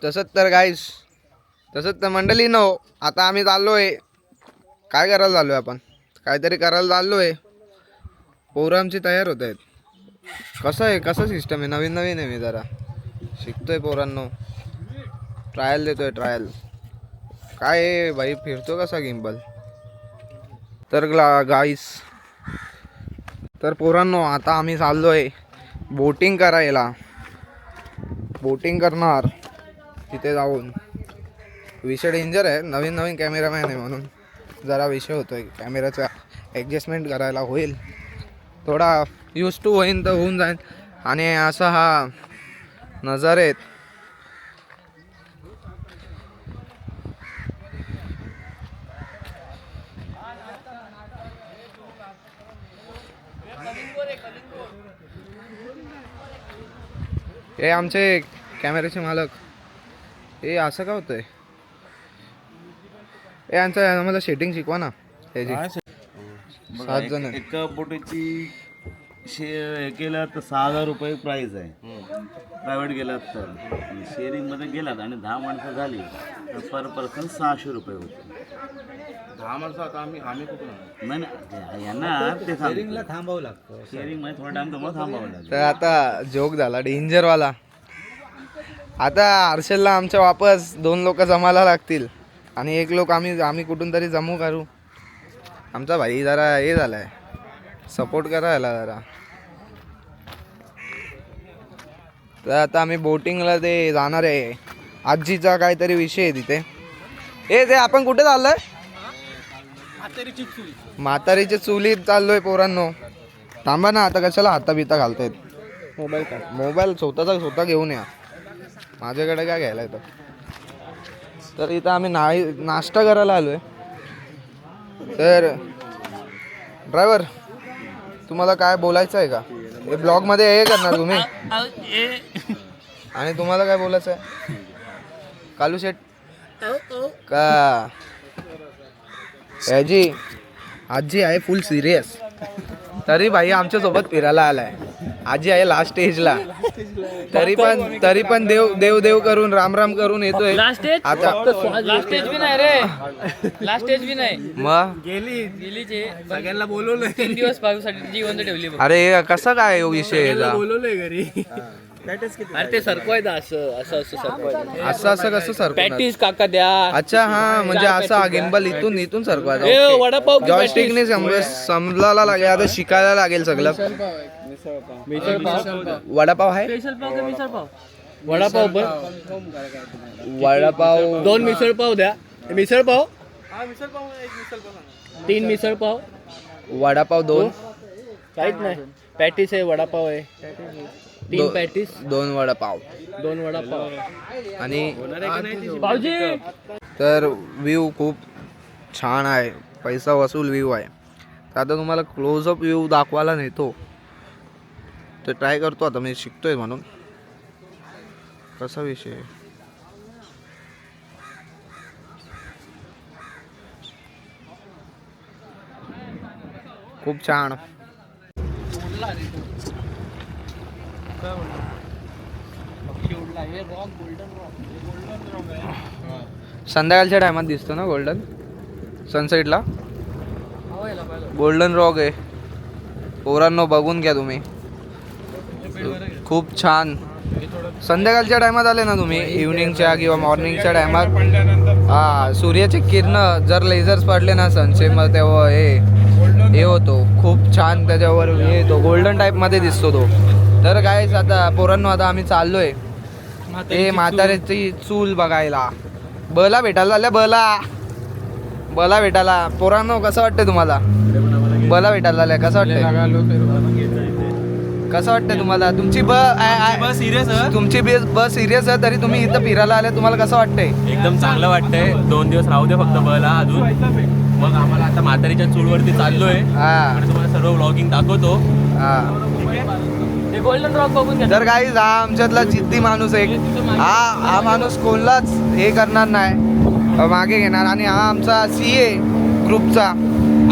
तसंच तर मंडळी नो, आता आम्ही चाललोय. काय करायला चाललोय आपण? काहीतरी करायला चाललोय. पोरं आमची तयार होत आहेत. कसं सिस्टम आहे? नवीन नवीन आहे, मी जरा शिकतोय पोरांनो. ट्रायल देतोय ट्रायल. काय आहे भाई, फिरतो कसा गिम्बल. तर गाईस, तर पोरांनो आता आम्ही चाललोय बोटिंग करायला. बोटिंग करणार तिथे जाऊन. विषय डेंजर आहे, नवीन नवीन कॅमेरामॅन आहे म्हणून जरा विषय होतोय. कॅमेराचा ॲडजस्टमेंट करायला होईल, थोडा यूज टू होईन तर होऊन जाईल. आणि असा हा नजारे आहेत. हे आमचे कॅमेऱ्याचे मालक. हे असं का होतंय? हे आम्हाला सेटिंग शिकवा ना त्याची. 7 जण एका बोटीची केलं तर 6,000 रुपये प्राईज आहे. प्रायव्हेट गेलात तर. शेअरिंगमध्ये गेलात आणि 10 माणसं झाली तर पर पर्सन 600 रुपये होते. 10 माणसं. आता आम्ही कुठून नाही यांना ते शेअरिंगला थांबावं लागतं. शेअरिंगमध्ये थोडा टाइम तुम्हाला थांबावं लागतं. तर आता जोक झाला डेंजरवाला. आता हर्षलला आमच्या वापस 2 लोक जमायला लागतील आणि 1 लोक आम्ही कुठून तरी जमू करू. आमचा भाई जरा हे झालाय, सपोर्ट करायला जरा. तर आता आम्ही बोटिंगला ते जाणार आहे. आजीचा काहीतरी विषय आहे तिथे. ते आपण कुठे चाललोय? म्हातारीच्या चुलीत चाललोय पोरांनो. थांबा ना, आता कशाला हाता बिता घालतायत? मोबाईल स्वतः घेऊन या. माझ्याकडे काय घ्यायला येतं? तर इथं आम्ही नाश्ता करायला आलोय. तर ड्रायव्हर, तुम्हाला काय बोलायचं आहे का? हे ब्लॉगमध्ये हे करणार तुम्ही? आणि तुम्हाला काय बोलायचं आहे? कालू शेट का आजी आहे फुल सिरियस. तरी भाई आमच्या सोबत फिरायला आलाय. आजी आहे लास्ट स्टेजला. तरी पण देव करून राम करून येतोय. आता लास्ट स्टेज भी नाही रे. लास्ट स्टेज भी नाही. मग गेली सगळ्यांना बोलवलंय 3 दिवस पाहूसाठी जिवंत ठेवली. अरे कसं काय विषय? बोलवलंय घरी. अरे ते सरकवायचं असं सरकवायचं. असं कसं सरकवणार? प्रॅक्टिस काका द्या. अच्छा, हा म्हणजे असा गिम्बल इथून सरकवायचा. वडापाव जॉयस्टिकने समजायला लागेल. आता शिकायला लागेल सगळं. वडापाव आहे. स्पेशल पाव का मिसळ पाव? वडापाव वडापाव 2 मिसळ पाव द्या. मिसळ पाव 3 मिसळ पाव. वडापाव 2. काहीच नाही. पॅटीस आहे, वडापाव आहे. 3 पॅटीस, 2 वडापाव. 2 वडापाव आणि भाऊजी. तर व्ह्यू खूप छान आहे, पैसा वसूल व्ह्यू आहे. तर आता तुम्हाला क्लोजअप व्ह्यू दाखवायला नेतो. तर ट्राय करतो आता, मी शिकतोय म्हणून. कसा विषय आहे? खूप छान. संध्याकाळच्या टायमात दिसतो ना गोल्डन सनसेटला. गोल्डन रॉक आहे पोरांनो, बघून घ्या तुम्ही. खूप छान. संध्याकाळच्या टायमात आले ना तुम्ही, इव्हनिंगच्या किंवा मॉर्निंगच्या टायमात, हा सूर्याचे किरण जर लेझर्स पडले ना सनसेट मध्ये, तेव्हा हे होतो खूप छान. त्याच्यावर येतो गोल्डन टाईपमध्ये दिसतो तो. तर काय आता पोरांनो, आता आम्ही चाललोय हे म्हाताऱ्याची चूल बघायला. बला भेटायला झाल्या. बला भेटायला. पोरांनो कसं वाटतंय तुम्हाला? बला भेटायला झाल्या कसं वाटतंय तुम्हाला? तुमची बस सिरियस आहे तरी तुम्ही इथं फिरायला आले. तुम्हाला कसं वाटतंय? एकदम चांगलं वाटतंय. 2 दिवस राहू दे फक्त बला अजून. मग आम्हाला आता म्हातारीच्या चूलवरती चाललोय. आणि तुम्हाला सर्व व्लॉगिंग दाखवतो. गोल्डन रॉक बघून घ्या. तर काही हा आमच्यातला जिद्दी माणूस आहे. हा माणूस कोणलाच हे करणार नाही, मागे घेणार. आणि हा आमचा CA ग्रुपचा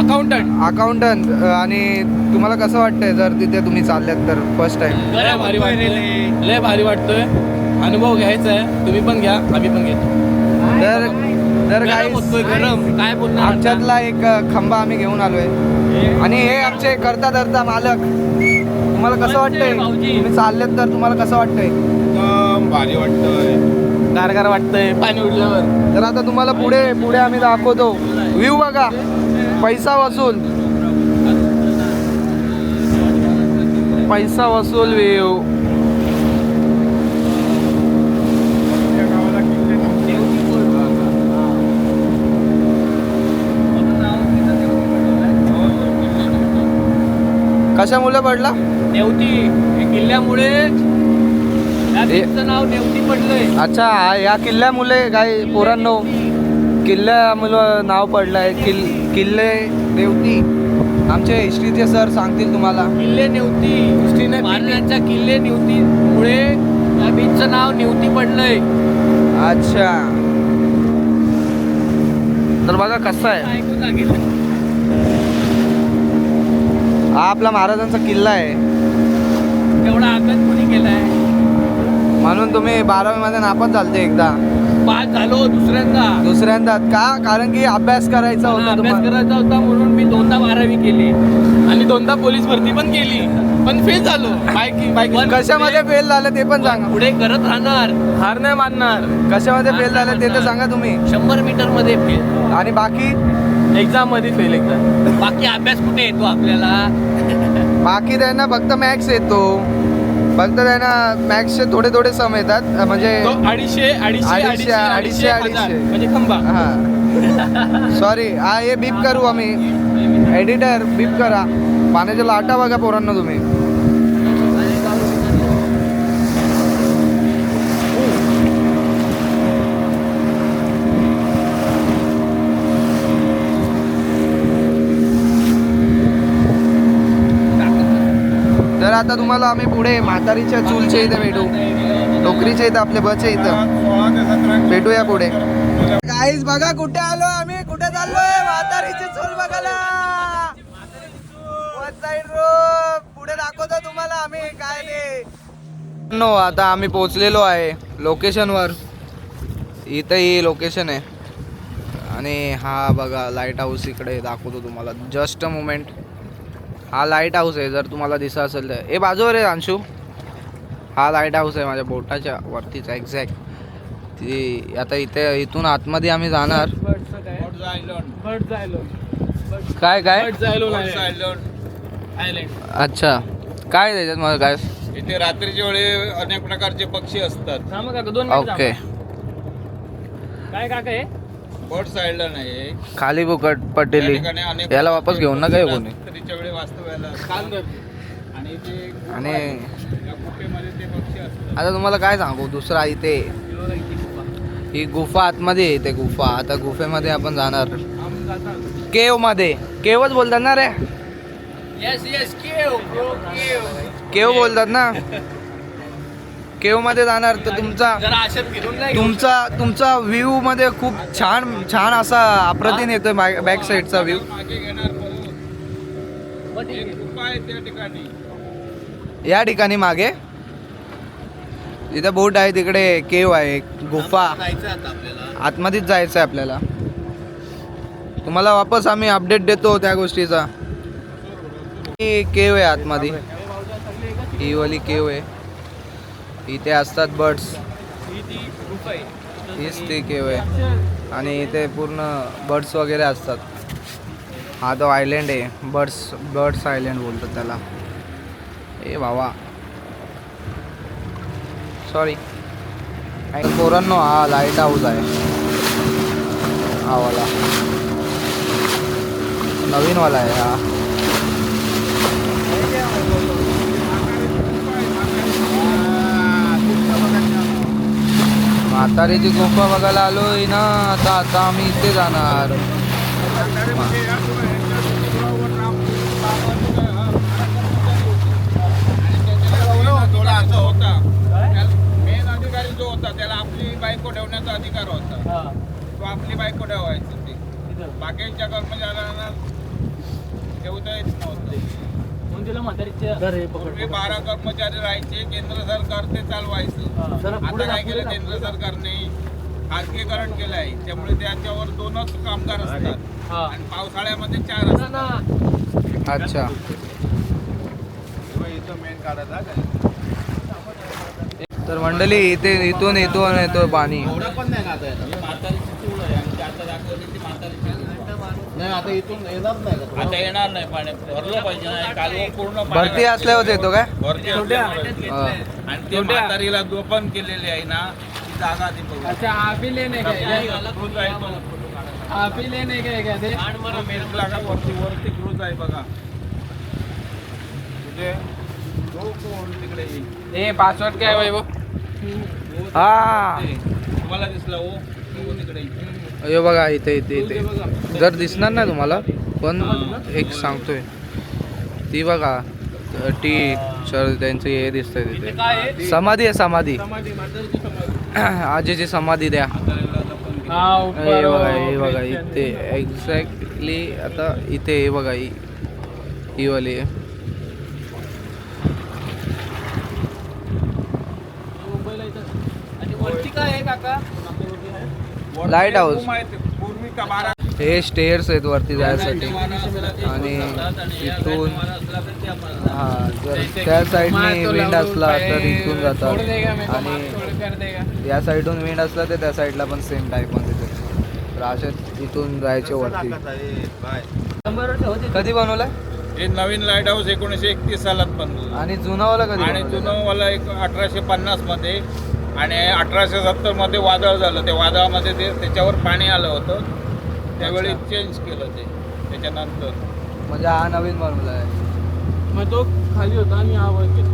अकाउंटंट. आणि तुम्हाला कसं वाटतंय जर तिथे तुम्ही चालल्यात तर फर्स्ट टाइम? लय भारी वाटतोय. अनुभव घ्यायचा आहे, तुम्ही पण घ्या, आम्ही पण घेतो. तर गरम काही होतोय, गरम काय बोलणार आता? आमच्यातला एक खंबा आम्ही घेऊन आलोय आणि हे आमचे करता धरता मालक. तुम्हाला कसं वाटतंय? भाऊजी. तुम्ही चाललेत तर तुम्हाला कसं वाटतंय? एकदम भारी वाटतंय. गारगार वाटतंय पाणी उडल्यावर. तर आता तुम्हाला पुढे आम्ही दाखवतो. व्ह्यू बघा, पैसा वसूल व्ह्यू. कशामुळे पडला? नेवती हे किल्ल्यामुळे या बीचचं नाव नेवती पडलंय. अच्छा, या किल्ल्यामुळे काय पोरांनो, किल्ल्यामुळं नाव पडलंय. किल्ले नेवती आमचे हिस्ट्रीचे सर सांगतील तुम्हाला. किल्ले नेवती महाराजांच्या किल्ले नेवतीमुळे या बीचचं नाव नेवती पडलंय. अच्छा, तर बघा कसं आहे. ऐकून लागेल. हा आपला महाराजांचा किल्ला आहे. एवढा आघात कोणी केलाय? म्हणून तुम्ही 12वी मध्ये नापास झालते एकदा, पास झालो दुसऱ्यांदा. का? कारण की अभ्यास करायचा होता अभ्यास तुम्हाला. करायचा होता म्हणून मी 2दा 12वी केली आणि 2दा पोलीस भरती पण केली, पण फेल झालो. पण कशामध्ये फेल झालं ते पण सांगा. पुढे करत राहणार, हार नाही मानणार. कशामध्ये फेल झालं ते तर सांगा तुम्ही. 100 मीटर मध्ये फेल, आणि बाकी एक्झाम मध्ये फेल एकदा. बाकी अभ्यास कुठे येतो आपल्याला? बाकी त्यांना फक्त मॅथ्स येतो. फक्त त्यांना मॅथ्सचे थोडे सम येतात. म्हणजे 250 म्हणजे खंबा. हा सॉरी, हा हे बीप करू आम्ही. एडिटर बीप करा. पाण्याच्या लाटा बघा पोरांना तुम्ही. तर आता तुम्हाला आम्ही पुढे म्हातारीच्या चूलच्या इथे भेटू. टोकरीच्या इथं आपल्या बसच्या इथं भेटूया पुढे. काहीच बघा कुठे आलो आम्ही, कुठे चाललोय? म्हातारीची चूल बघायला. पुढे दाखवतो तुम्हाला आम्ही काय ते. नो, आता आम्ही पोहोचलेलो आहे लोकेशनवर. इथं ही लोकेशन आहे आणि हा बघा लाईट हाऊस इकडे दाखवतो तुम्हाला. Just a moment. हा लाईट हाऊस आहे, जर तुम्हाला दिसत असेल तर. हे बाजूवर आहे अंशू. हा लाईट हाऊस आहे माझ्या बोटाच्या वरतीचा एक्झॅक्ट. ती आता इथून आतमध्ये आम्ही जाणार. काय अच्छा, काय त्याच्यात मला काय? इथे रात्रीच्या वेळी अनेक प्रकारचे पक्षी असतात. ओके. काय काका हे? बर्ड्स आयलंड आहे. खाली बुकट पटेली. याला वापस घेऊन ना काय कोणी. रात्रीच्या वेळी वास्तव्याला आणि ते आणि या गुफेमध्ये ते पक्षी असतात. आता तुम्हाला काय सांगू दुसरा. इथे ही गुफा आतमध्ये आहे. इथे गुफा. आता गुफेमध्ये आपण जाणार. केव मध्ये. केवच बोलतात ना रे. येस केव केव बोलतात ना. केव मध्ये जाणार तर जरा अशात फिरून नाही घेऊ तुमचा व्ह्यू मध्ये खूप छान असा अप्रतिम येतोय. बॅक साईडचा व्ह्यू. मागे घेणार एक गुफा आहे त्या ठिकाणी. या ठिकाणी मागे तिथे बोट आहे, तिकडे केव आहे, गुफा. जायचं आता आपल्याला. आतमध्येच जायचं आहे आपल्याला. तुम्हाला वापस आम्ही अपडेट देतो त्या गोष्टीचा. ही केव आहे आतमध्ये. ही वाली केव आहे. इथे असतात बर्ड्स. हीच ती केव आहे आणि इथे पूर्ण बर्ड्स वगैरे असतात. हा तो आयलँड आहे. बर्ड्स आयलँड बोलतात त्याला. ए बाबा सॉरी. पोरांनो, हा लाईट हाऊस आहे. हा वाला नवीन वाला आहे हा. म्हातारीची गुफा बघायला आलोय ना. आता आम्ही इथे जाणार. मेन अधिकारी जो होता त्याला आपली बायको ठेवण्याचा अधिकार होता. तो आपली बायको ठेवायची ती. बाकीच्या कर्मचाऱ्यांना ठेवता येत नव्हतं. पूर्वी 12 कर्मचारी राहायचे, केंद्र सरकार ते चालवायचं. आता काय केलं केंद्र सरकारने, खाजगीकरण केलं आहे. त्यामुळे त्याच्यावर 2च कामगार असतात आणि पावसाळ्यामध्ये 4 असतात. अच्छा. इथं मेन काढायचा तर मंडळी इथे इथून येतो पाणी. आता येणार नाही पाणी, भरलं पाहिजे ना, कालवं पूर्ण भरती असल्यावर येतो काय? भरती असल्यावर. हा. आणि ते म्हातारीला जोपण केलेली आहे ना, ती जागा ती बघा. अच्छा आप ही लेने गए क्रूज आहे तो. आप ही लेने गए क्या थे मेन लागा वरती क्रूज आहे बघा. कुठे तो कोण तिकडे येईल. ए पासवर्ड काय आहे वो हा तुम्हाला दिसला हो तो तिकडे येईल. हे बघा इथे जर दिसणार नाही तुम्हाला, पण एक सांगतोय, ती बघा टी शर्ट त्यांचे हे दिसतंय तिथे. समाधी आहे, समाधी. आजीची समाधी द्या. हे बघा इथे एक्झॅक्टली. आता इथे हे बघा ही वाली आहे. वरती काय आहे काका लाईट हाऊस. पूर्वी का 12 हे स्टेअर्स आहेत वरती जायसाठी. आणि इथून हा जर त्या साईडने विंड असला तर इथून जातात, आणि या साईडून विंड असला तर त्या साईडला पण सेम टाईप मध्ये तर असे इथून जायचे वरती. कधी बनवलाय? हे नवीन लाईट हाऊस 1931 सालात बनवलं. आणि जुनावाला कधी आणि बनवलेलं? जुनंवाला 1850 मध्ये, आणि 1870 मध्ये वादळ झालं. त्या वादळामध्ये त्याच्यावर पाणी आलं होतं, त्यावेळी चेंज केलं ते त्याच्यानंतर. म्हणजे हा नवीन बनवला आहे. मग तो खाली होता आणि हा वर केला.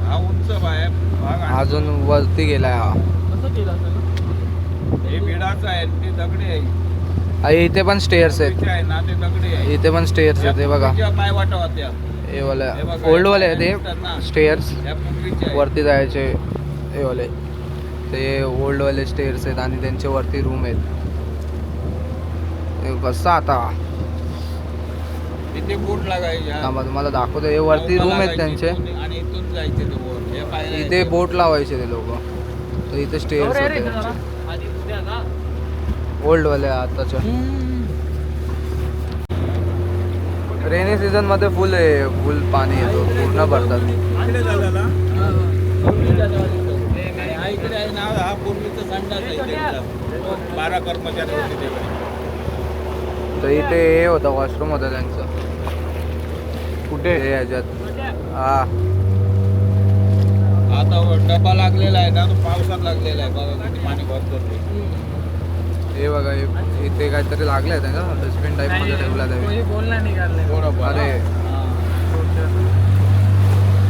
हा उंच भाग आहे. अजून वरती गेलाय हा. कसं केलं असेल ना? हे भिडाचं आहे, ते दगडी आहे. आणि इथे पण स्टेअर्स आहेत. पूर्वीचे आहे ना ते दगडी आहे. इथे पण स्टेअर्स आहेत. हे बघा पूर्वीच्या पायवाटा होत्या. हे वाले हे बघा, ओल्ड वाले आहेत हे ना. ते स्टेअर्स. त्या पूर्वीच्या आहे. वरती जायचे हे वाले, ते ओल्ड वाले स्टेअर्स आहेत आणि त्यांचे वरती रूम आहेत. हे कसं आता इथे बोट लागायच्या. थांबा तुम्हाला दाखवतो. हे वरती रूम आहेत त्यांचे. आणि इथून जायचे ते वर. हे पायऱ्या इथे आहेत. बोट लावायचे ते लोक. तर इथे स्टेअर्स होते त्यांचे. आधी उद्या ना ओल्ड वाले आताच्या. रेनी सीझन मध्ये फुल पाणी येतो, पूर्ण भरतात. इकडे झालं ना? हा इकडे आहे ना, हा पूर्वीचा संडास आहे त्यांचा. 12 कर्मचारी होते तेव्हा. तर इथे हे होतं, वॉशरूम होतं त्यांचं. कुठे हे याच्यात? हा आता डबा लागलेला आहे ना, तो पावसात लागलेला आहे बघा किती पाणी भरतो ते. हे बघा इथे काहीतरी लागलं आहे ना, डस्टबिन टाईप मध्ये ठेवला कोणी बोलना निघाले. अरे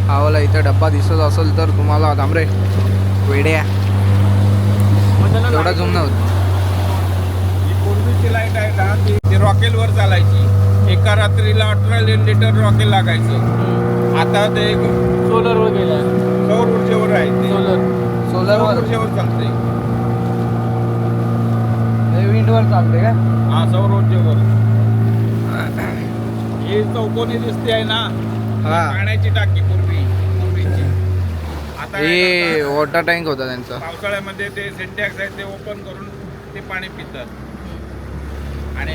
हा वाला इथे डब्बा दिसत असेल तर तुम्हाला थांबरे वेड्या तेवढा झूम नव्हतं. ही पूर्वीची लाईट आहे ना, ती रॉकेलवर चालायची. एका रात्रीला 18 लिटर रॉकेल लागायचं. आता ते सोलर वर गेला. सौर ऊर्जेवर आहे ते. सोलरवर ऊर्जेवर चालते. विंडवर चालते का? हा सौर ऊर्जेवर. ही चौकोनी दिसते आहे ना, हा पाण्याची टाकी पूर्वीची. आता हे वॉटर टँक होता त्यांचा. पावसाळ्यामध्ये ते सिंटॅक्स आहे ते ओपन करून ते पाणी पितात. आणि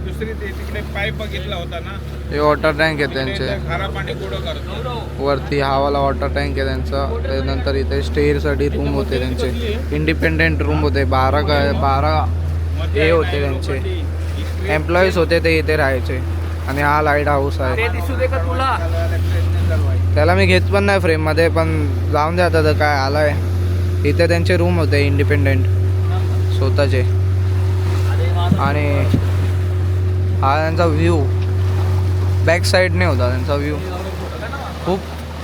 दुसरी ते तिकडे पाईप बघितला होता ना, हे वॉटर टँक आहे तिकडे त्यांचे. ते खारा पाणी गोडं करतो. वरती हवाला वॉटर टँक आहे त्यांचा. त्यानंतर इथे स्टेअरसाठी रूम होते त्यांचे, इंडिपेंडेंट रूम होते. 12 हे होते त्यांचे एम्प्लॉईज होते, ते इथे राहायचे. आणि हा लाईट हाऊस आहे. ते दिसू दे का तुला? त्याला मी घेत पण नाही फ्रेममध्ये, पण जाऊन द्या आता, तर काय आलाय. इथे त्यांचे रूम होते इंडिपेंडेंट स्वतःचे. आणि हा त्यांचा व्ह्यू बॅक साईडने होता त्यांचा व्ह्यू. खूप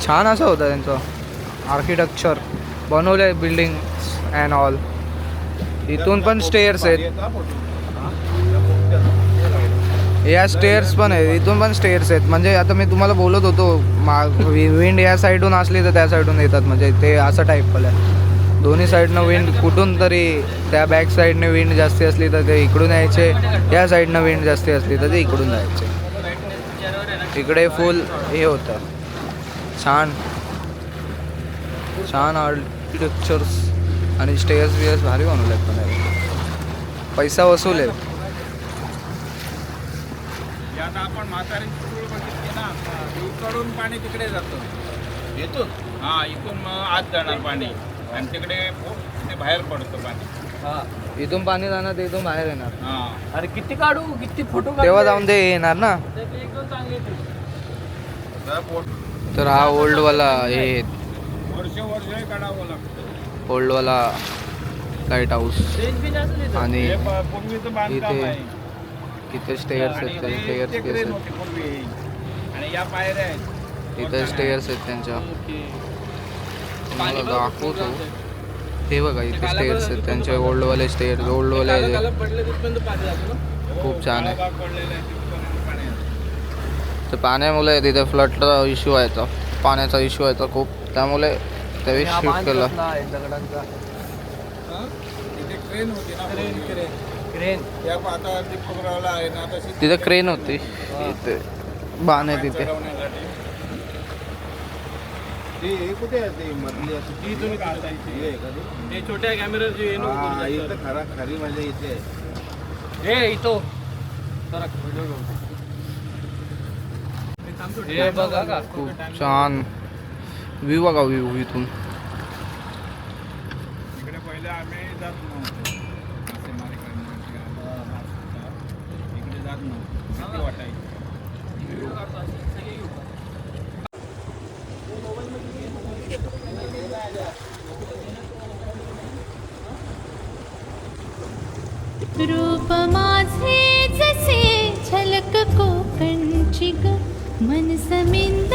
छान असा होता त्यांचं आर्किटेक्चर बनवले, बिल्डिंग अँड ऑल. इथून पण स्टेअर्स आहेत. या स्टेअर्स पण आहेत, इथून पण स्टेअर्स आहेत. म्हणजे आता मी तुम्हाला बोलत होतो, विंड या साईडून असली तर त्या साईडून येतात. म्हणजे ते असं टाईप आहे. दोन्ही साईडनं विंड कुठून तरी, त्या बॅक साईडने विंड जास्ती असली तर ते इकडून यायचे, या साईडनं विंड जास्ती असली तर ते इकडून जायचे. इकडे फुल हे होतं छान छान आर्किटेक्चर्स आणि स्टेअर्स बिअर्स भारी बनवले आहेत पण यार. पैसा वसूल आहे. यात आपण म्हातारीची चूळ बघितली ना, इकडून पाणी तिकडे जातं. येतो हा, इथून मग आत जाणार पाणी आणि तिकडे ते बाहेर पडतं पाणी. इथून पाणी जाणार ते इथून बाहेर येणार. हा, अरे किती काढू, किती फोटो तेव्हा जाऊन ते येणार ना. जरा पोट तर हा ओल्डवाला हे वर्ष काढावं लागतं. ओल्डवाला लाईट हाऊस आणि हे पूर्वीचं बांधकाम इथे आहे. इथे स्टेअर्स आणि आहेत ते स्टेअर्स क्रेन होते पूर्वी आणि या पायऱ्या आहेत. इथे स्टेअर्स आहेत त्यांच्या. तुम्हाला दाखवतो हे बघा इथे स्टेअर्स आहेत त्यांचे ओल्डवाले स्टेअर्स ओल्डवाले पडले तिथपर्यंत पाणी जातं ना. खूप छान आहे. भाग पडलेला आहे, तिथपर्यंत पाणी आहे. तर पाण्यामुळे तिथे फ्लडचा इश्यू व्हायचा पाण्याचा इश्यू व्हायचा खूप त्यामुळे त्यावेळी शिफ्ट केलं. तिथे क्रेन होती ना, क्रेन त्या आता दीपकरावला आहे ना, तशी तिथे क्रेन होती इथे बाण आहे तिथे. चढवण्यासाठी. ते कुठे आहे ते मधली अशी ती तुम्ही काढतायची. हे छोट्या कॅमेऱ्याची इथं खरी मजा इथे आहे. हे इथो हे बघा का खूप छान व्ह्यू बघा व्ह्यू इथून. इकडे पहिले आम्ही जात नव्हतो मासेमारी करण्यासाठी. इकडे जात नव्हतो, भीती वाटायची. रूप माझे जसे झलक कोकणची ग मन समिंद